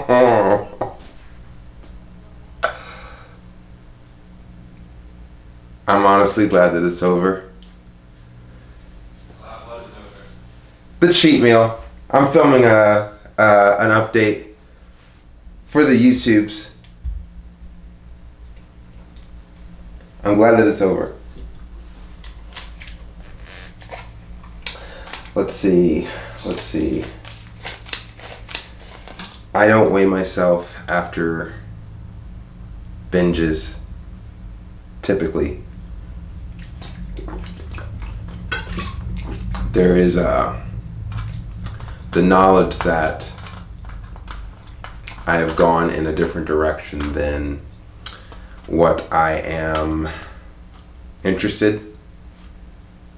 I'm honestly glad that it's over. What is over? The cheat meal. I'm filming an update for the YouTubes. I'm glad that it's over. Let's see. I don't weigh myself after binges, typically. There is the knowledge that I have gone in a different direction than what I am interested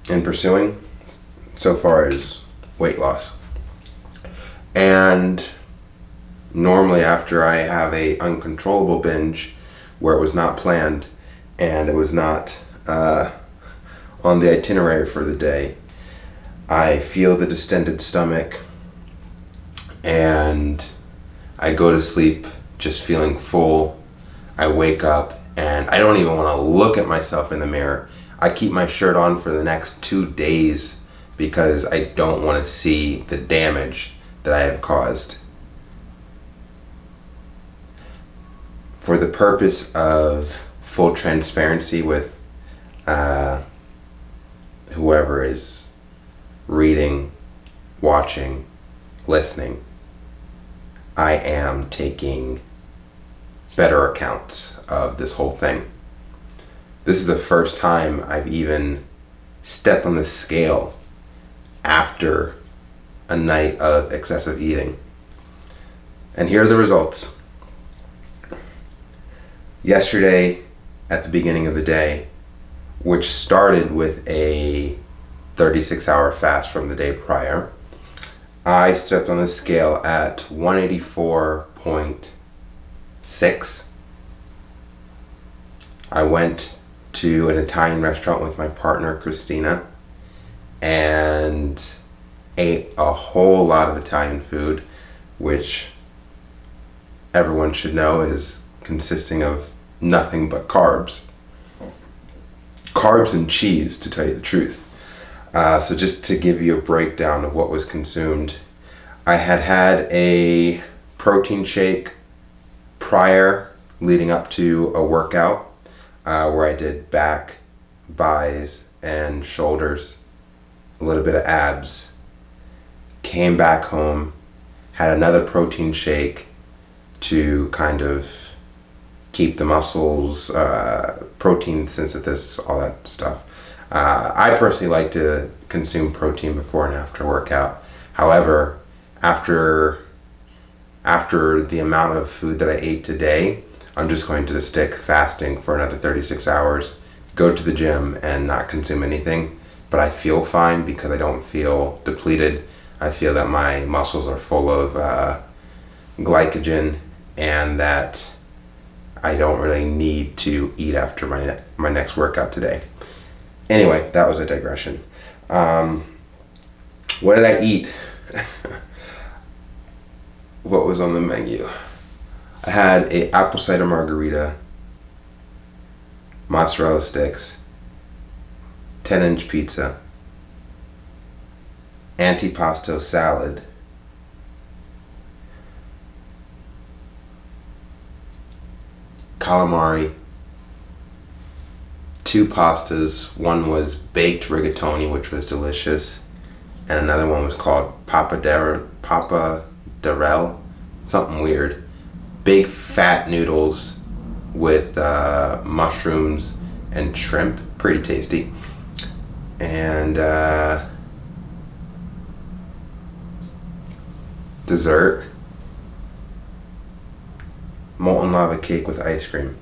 in pursuing so far as weight loss. And normally after I have a uncontrollable binge where it was not planned and it was not on the itinerary for the day, I feel the distended stomach and I go to sleep just feeling full. I wake up and I don't even want to look at myself in the mirror. I keep my shirt on for the next 2 days because I don't want to see the damage that I have caused. For the purpose of full transparency with whoever is reading, watching, listening, I am taking better accounts of this whole thing. This is the first time I've even stepped on the scale after a night of excessive eating. And here are the results. Yesterday, at the beginning of the day, which started with a 36-hour fast from the day prior, I stepped on the scale at 184.6. I went to an Italian restaurant with my partner, Christina, and ate a whole lot of Italian food, which everyone should know is consisting of nothing but carbs. Carbs and cheese, to tell you the truth. So just to give you a breakdown of what was consumed, I had a protein shake prior, leading up to a workout, where I did back, buys, and shoulders, a little bit of abs. Came back home, had another protein shake to kind of keep the muscles, protein synthesis, all that stuff. I personally like to consume protein before and after workout. However, after the amount of food that I ate today, I'm just going to stick fasting for another 36 hours, go to the gym and not consume anything. But I feel fine because I don't feel depleted. I feel that my muscles are full of glycogen and that I don't really need to eat after my next workout today. Anyway, that was a digression. What did I eat? What was on the menu? I had a apple cider margarita, mozzarella sticks, 10-inch pizza, antipasto salad, calamari, 2 pastas. One was baked rigatoni, which was delicious, and another one was called pappardelle, something weird. Big fat noodles with mushrooms and shrimp, pretty tasty. And dessert, molten lava cake with ice cream.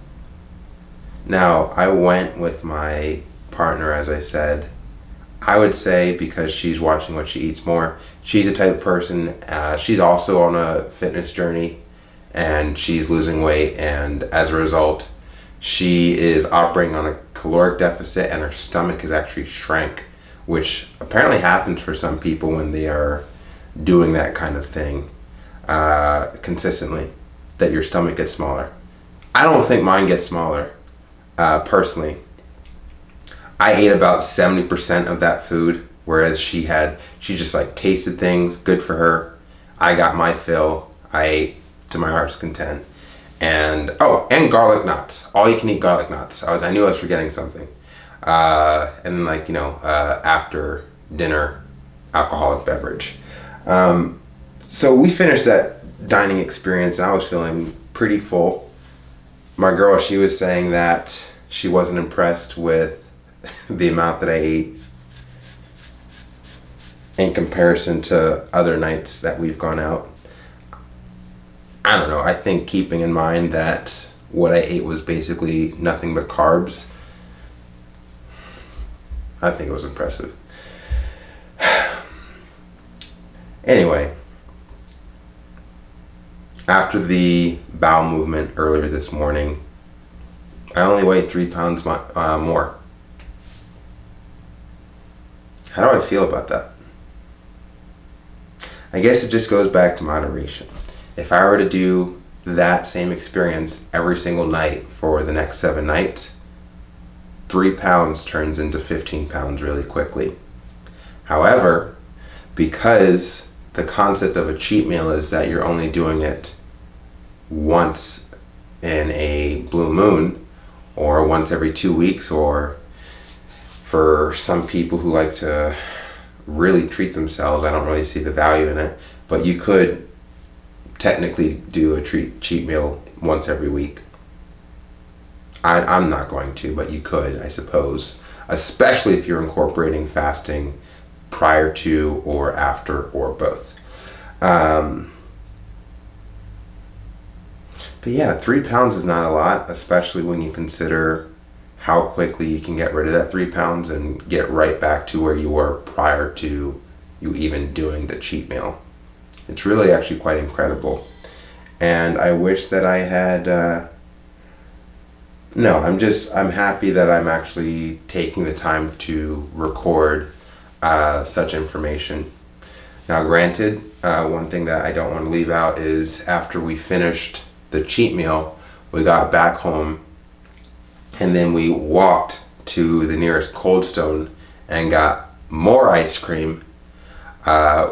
Now, I went with my partner, as I said. I would say, because she's watching what she eats more, she's a type of person, she's also on a fitness journey and she's losing weight, and as a result she is operating on a caloric deficit and her stomach is actually shrank, which apparently happens for some people when they are doing that kind of thing. consistently, that your stomach gets smaller. I don't think mine gets smaller, personally. I ate about 70% of that food, whereas she just like tasted things, good for her. I got my fill. I ate to my heart's content. And and garlic knots. All you can eat garlic knots. I knew I was forgetting something. And then after dinner, alcoholic beverage. So we finished that dining experience, and I was feeling pretty full. My girl, she was saying that she wasn't impressed with the amount that I ate in comparison to other nights that we've gone out. I don't know. I think keeping in mind that what I ate was basically nothing but carbs, I think it was impressive. Anyway, after the bowel movement earlier this morning, I only weighed 3 pounds more. How do I feel about that? I guess it just goes back to moderation. If I were to do that same experience every single night for the next 7 nights, 3 pounds turns into 15 pounds really quickly. However, because the concept of a cheat meal is that you're only doing it once in a blue moon, or once every 2 weeks, or for some people who like to really treat themselves, I don't really see the value in it, but you could technically do a cheat meal once every week. I'm not going to, but you could, I suppose, especially if you're incorporating fasting prior to or after or both. But yeah, 3 pounds is not a lot, especially when you consider how quickly you can get rid of that 3 pounds and get right back to where you were prior to you even doing the cheat meal. It's really actually quite incredible. And I wish that I had, I'm happy that I'm actually taking the time to record such information. Now granted, one thing that I don't want to leave out is after we finished the cheat meal, we got back home and then we walked to the nearest Cold Stone and got more ice cream,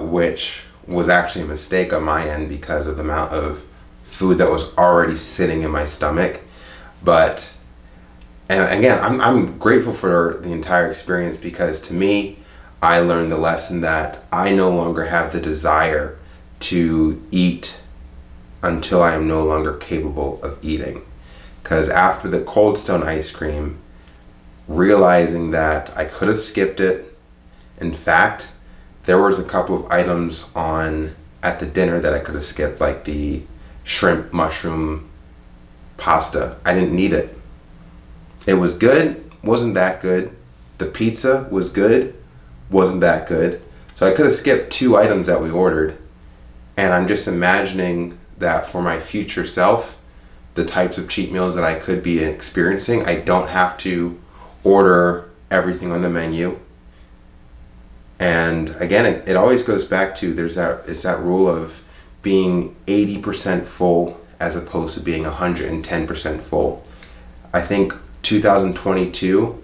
which was actually a mistake on my end because of the amount of food that was already sitting in my stomach. But, and again, I'm grateful for the entire experience, because to me, I learned the lesson that I no longer have the desire to eat until I am no longer capable of eating. Because after the Cold Stone ice cream, realizing that I could have skipped it. In fact, there was a couple of items at the dinner that I could have skipped, like the shrimp mushroom pasta. I didn't need it. It was good, wasn't that good. The pizza was good, wasn't that good. So I could have skipped 2 items that we ordered. And I'm just imagining that for my future self, the types of cheat meals that I could be experiencing, I don't have to order everything on the menu. And again, it always goes back to it's that rule of being 80% full as opposed to being 110% full. I think 2022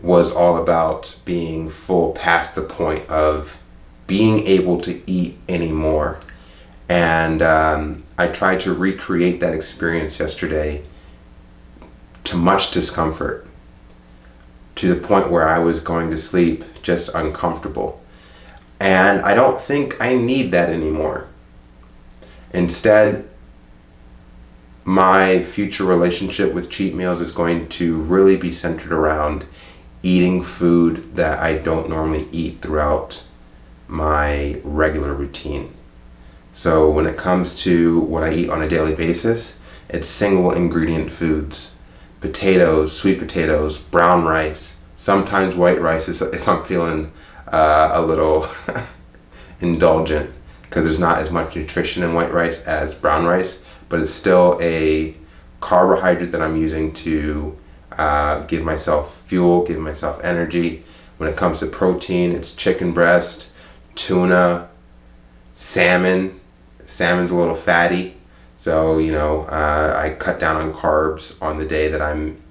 was all about being full past the point of being able to eat anymore. And I tried to recreate that experience yesterday to much discomfort, to the point where I was going to sleep just uncomfortable. And I don't think I need that anymore. Instead, my future relationship with cheat meals is going to really be centered around eating food that I don't normally eat throughout my regular routine. So when it comes to what I eat on a daily basis, it's single ingredient foods. Potatoes, sweet potatoes, brown rice, sometimes white rice if I'm feeling a little indulgent, because there's not as much nutrition in white rice as brown rice, but it's still a carbohydrate that I'm using to give myself fuel, give myself energy. When it comes to protein, it's chicken breast, tuna, salmon, Salmon's a little fatty, so I cut down on carbs on the day that I'm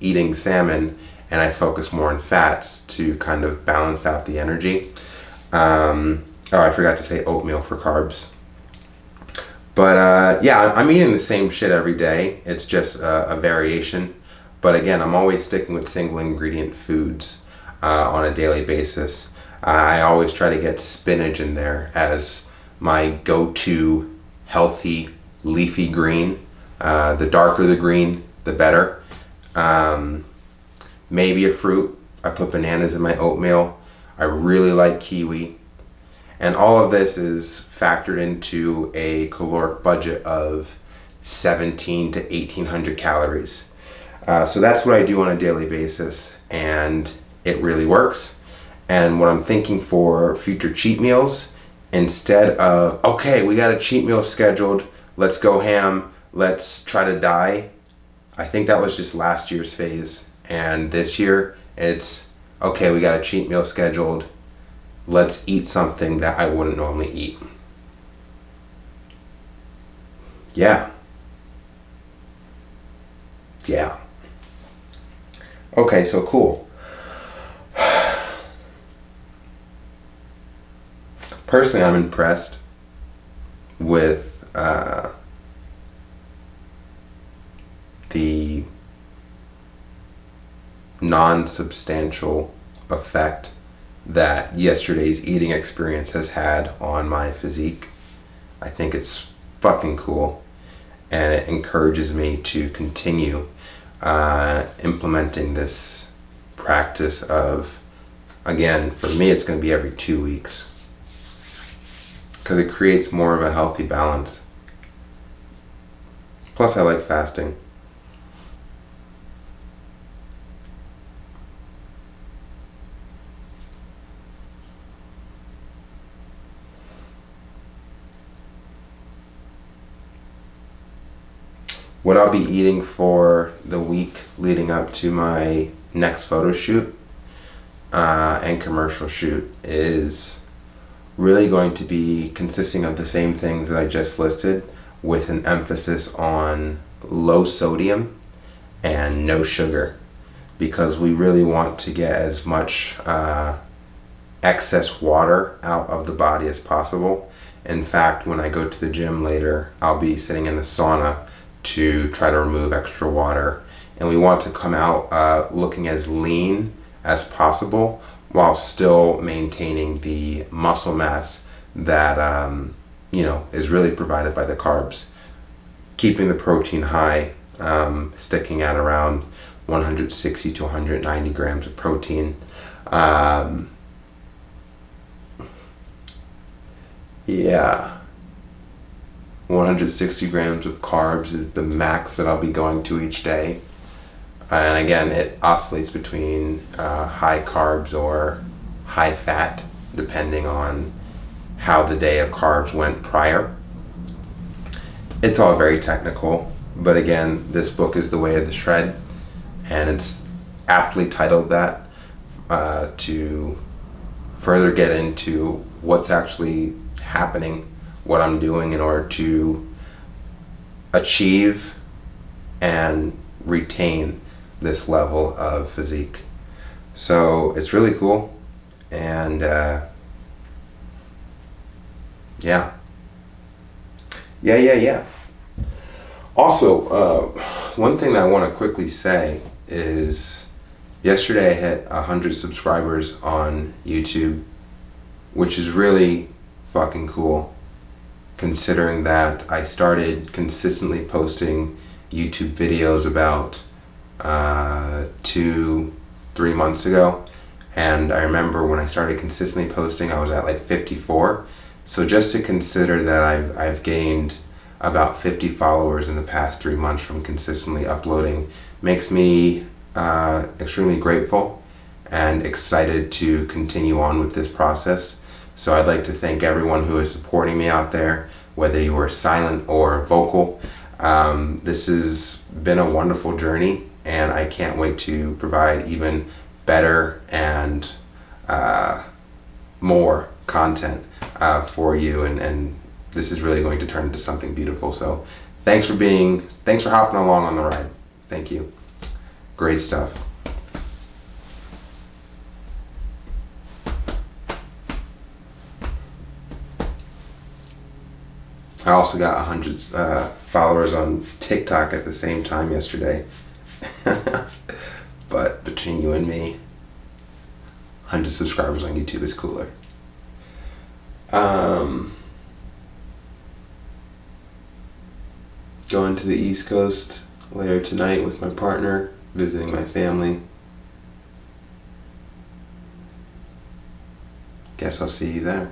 eating salmon, and I focus more on fats to kind of balance out the energy. I forgot to say oatmeal for carbs. But yeah, I'm eating the same shit every day. It's just a variation. But again, I'm always sticking with single ingredient foods on a daily basis. I always try to get spinach in there as my go-to healthy leafy green. The darker the green, the better. Maybe a fruit. I put bananas in my oatmeal. I really like kiwi. And all of this is factored into a caloric budget of 17 to 1800 calories. So that's what I do on a daily basis, and it really works. And what I'm thinking for future cheat meals, instead of, okay, we got a cheat meal scheduled, let's go ham, let's try to die. I think that was just last year's phase. And this year, it's, okay, we got a cheat meal scheduled, let's eat something that I wouldn't normally eat. Yeah. Okay, so cool. Personally, I'm impressed with the non-substantial effect that yesterday's eating experience has had on my physique. I think it's fucking cool, and it encourages me to continue implementing this practice of, again, for me it's going to be every 2 weeks, because it creates more of a healthy balance. Plus I like fasting. What I'll be eating for the week leading up to my next photo shoot and commercial shoot is really going to be consisting of the same things that I just listed, with an emphasis on low sodium and no sugar, because we really want to get as much excess water out of the body as possible. In fact, when I go to the gym later, I'll be sitting in the sauna to try to remove extra water, and we want to come out looking as lean as possible while still maintaining the muscle mass that is really provided by the carbs, keeping the protein high, sticking at around 160 to 190 grams of protein. Yeah, 160 grams of carbs is the max that I'll be going to each day. And again, it oscillates between high carbs or high fat, depending on how the day of carbs went prior. It's all very technical, but again, this book is The Way of the Shred, and it's aptly titled that to further get into what's actually happening, what I'm doing in order to achieve and retain this level of physique. So it's really cool, and yeah. Also, one thing that I want to quickly say is yesterday I hit 100 subscribers on YouTube, which is really fucking cool, considering that I started consistently posting YouTube videos about 2-3 months ago, and I remember when I started consistently posting I was at like 54. So just to consider that I've gained about 50 followers in the past 3 months from consistently uploading makes me extremely grateful and excited to continue on with this process. So I'd like to thank everyone who is supporting me out there, whether you are silent or vocal. This has been a wonderful journey, and I can't wait to provide even better and more content for you, and this is really going to turn into something beautiful. So thanks for hopping along on the ride. Thank you. Great stuff. I also got 100 followers on TikTok at the same time yesterday. But between you and me, 100 subscribers on YouTube is cooler. Going to the East Coast later tonight with my partner, visiting my family. Guess I'll see you there.